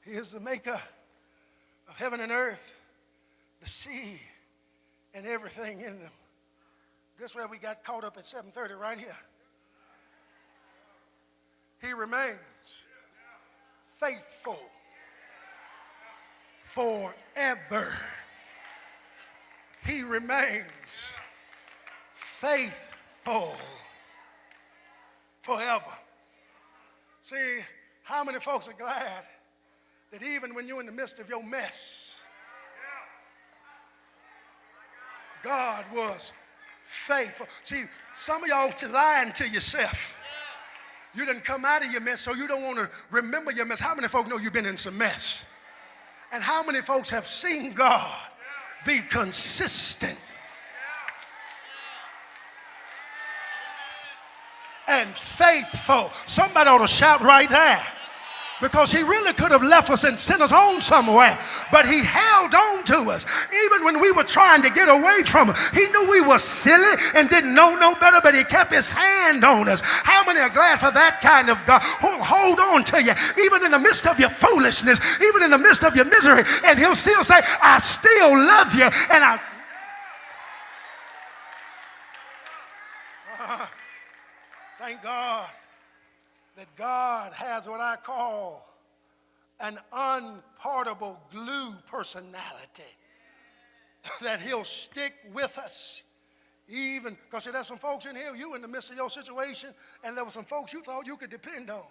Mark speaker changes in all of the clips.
Speaker 1: He is the maker of heaven and earth, the sea, and everything in them. This is where we got caught up at 7:30 right here. He remains faithful forever. He remains faithful forever. See, how many folks are glad that even when you're in the midst of your mess, God was faithful? See, some of y'all lying to yourself. You didn't come out of your mess, so you don't want to remember your mess. How many folks know you've been in some mess? And how many folks have seen God be consistent and faithful? Somebody ought to shout right there. Because he really could have left us and sent us on somewhere. But he held on to us. Even when we were trying to get away from him. He knew we were silly and didn't know no better, but he kept his hand on us. How many are glad for that kind of God who'll hold on to you, even in the midst of your foolishness, even in the midst of your misery, and he'll still say, I still love you, and thank God that God has what I call an unpartable glue personality, that he'll stick with us. Even, because there's some folks in here, you in the midst of your situation, and there were some folks you thought you could depend on.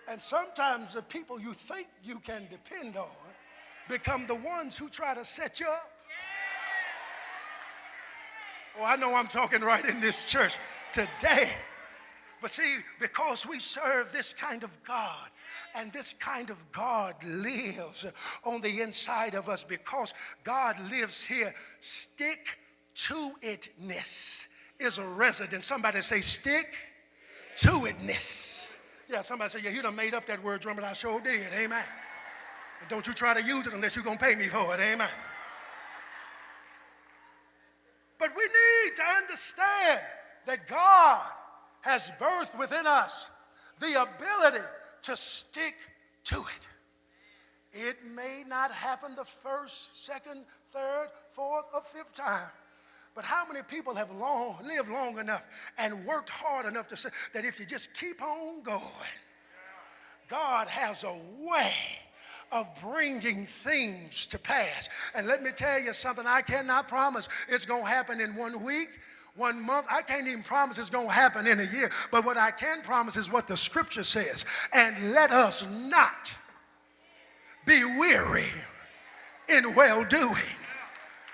Speaker 1: And sometimes the people you think you can depend on become the ones who try to set you up. Oh, I know I'm talking right in this church today. But see, because we serve this kind of God, and this kind of God lives on the inside of us, because God lives here, stick-to-itness is a resident. Somebody say stick-to-itness. Yeah, somebody say, yeah, you done made up that word, Drumwright. I sure did, amen. And don't you try to use it unless you're going to pay me for it, amen. But we need to understand that God has birthed within us the ability to stick to it. It may not happen the first, second, third, fourth, or fifth time. But how many people have lived long enough and worked hard enough to say that if you just keep on going, God has a way of bringing things to pass. And let me tell you something, I cannot promise it's going to happen in 1 week, 1 month. I can't even promise it's going to happen in a year. But what I can promise is what the scripture says. And let us not be weary in well-doing.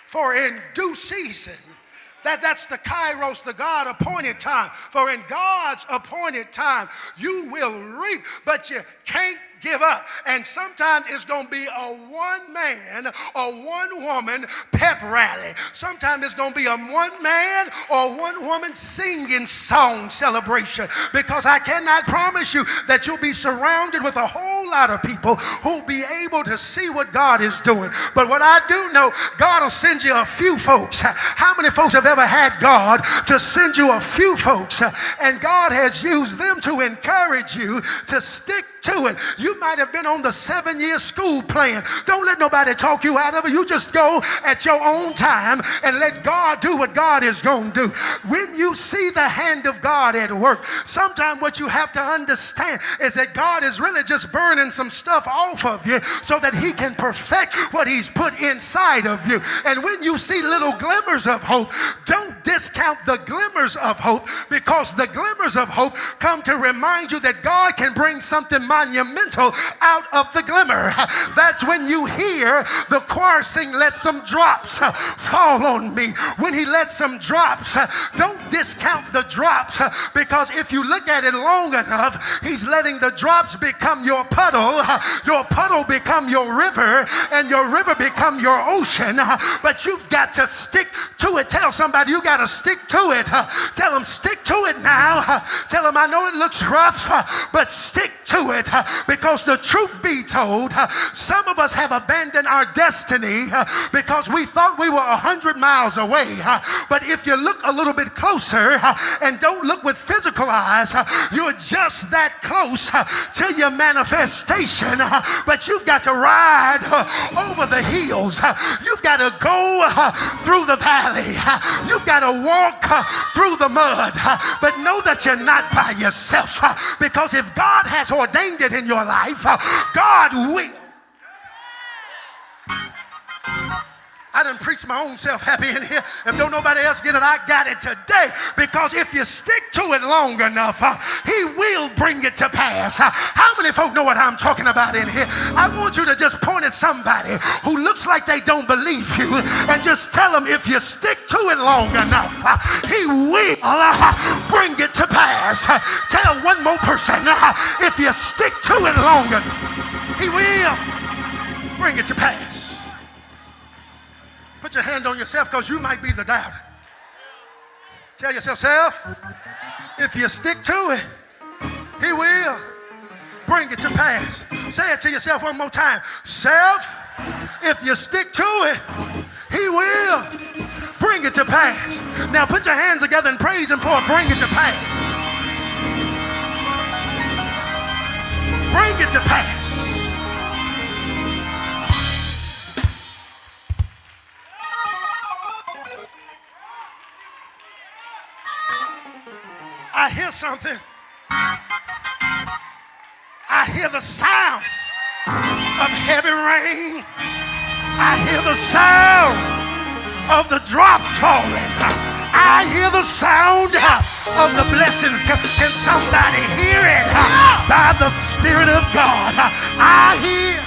Speaker 1: For in due season, that's the kairos, the God-appointed time. For in God's appointed time, you will reap, but you can't give up. And sometimes it's going to be a one man or one woman pep rally. Sometimes it's going to be a one man or one woman singing song celebration, because I cannot promise you that you'll be surrounded with a whole lot of people who'll be able to see what God is doing. But what I do know, God will send you a few folks. How many folks have ever had God to send you a few folks, and God has used them to encourage you to stick to it? You might have been on the 7-year school plan. Don't let nobody talk you out of it. You just go at your own time and let God do what God is going to do. When you see the hand of God at work, sometimes what you have to understand is that God is really just burning some stuff off of you so that he can perfect what he's put inside of you. And when you see little glimmers of hope, don't discount the glimmers of hope, because the glimmers of hope come to remind you that God can bring something monumental out of the glimmer. That's when you hear the choir sing, let some drops fall on me. When he lets some drops, don't discount the drops, because if you look at it long enough, he's letting the drops become your puddle become your river, and your river become your ocean. But you've got to stick to it. Tell somebody you got to stick to it. Tell them, stick to it now. Tell them, I know it looks rough, but stick to it because the truth be told, some of us have abandoned our destiny because we thought we were 100 miles away. But if you look a little bit closer and don't look with physical eyes, you're just that close to your manifestation. But you've got to ride over the hills. You've got to go through the valley. You've got to walk through the mud. But know that you're not by yourself, because if God has ordained it in your life, God will. I done preached my own self happy in here. If don't nobody else get it, I got it today. Because if you stick to it long enough, he will bring it to pass. How many folk know what I'm talking about in here? I want you to just point at somebody who looks like they don't believe you and just tell them, if you stick to it long enough, he will bring it to pass. Tell one more person, if you stick to it long enough, he will bring it to pass. Put your hand on yourself, because you might be the doubter. Tell yourself, self, if you stick to it, he will bring it to pass. Say it to yourself one more time. Self, if you stick to it, he will bring it to pass. Now put your hands together and praise him for bring it to pass. Bring it to pass. I hear something. I hear the sound of heavy rain. I hear the sound of the drops falling. I hear the sound of the blessings. Can somebody hear it? By the Spirit of God, I hear